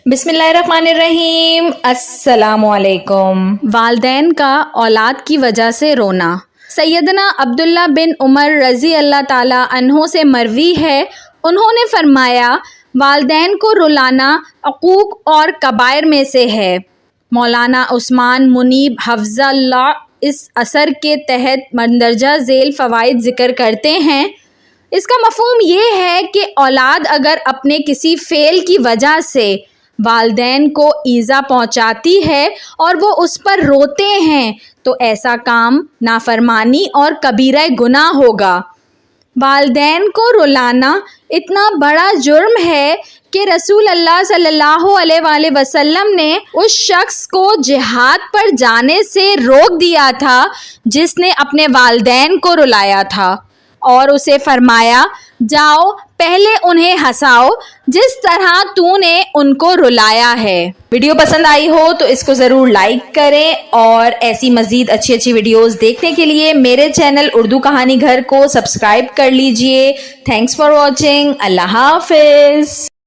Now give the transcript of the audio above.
बिस्मिल्लाहिर्रहमानिर्रहीम। अस्सलाम वालेकुम। वालदैन का औलाद की वजह से रोना। सैयदना अब्दुल्ला बिन उमर रज़ी अल्लाह ताला अन्हो से मरवी है, उन्होंने फरमाया वालदैन को रुलाना अकूक और कबायर में से है। मौलाना उस्मान मुनीब हफ़्ज़ल्लाह इस असर के तहत मंदरजा झेल फ़वाइद ज़िक्र करते हैं। इसका मफ़हूम ये है कि औलाद अगर अपने किसी फ़ेल की वजह से वालदैन को ईज़ा पहुंचाती है और वो उस पर रोते हैं तो ऐसा काम नाफरमानी और कबीरा गुनाह होगा। वालदैन को रुलाना इतना बड़ा जुर्म है कि रसूल अल्लाह सल्लल्लाहु अलैहि वसल्लम ने उस शख्स को जिहाद पर जाने से रोक दिया था जिसने अपने वालदैन को रुलाया था, और उसे फरमाया जाओ पहले उन्हें हंसाओ जिस तरह तूने उनको रुलाया है। वीडियो पसंद आई हो तो इसको ज़रूर लाइक करें और ऐसी मज़ीद अच्छी अच्छी वीडियोस देखने के लिए मेरे चैनल उर्दू कहानी घर को सब्सक्राइब कर लीजिए। Thanks for watching. अल्लाह हाफिज़।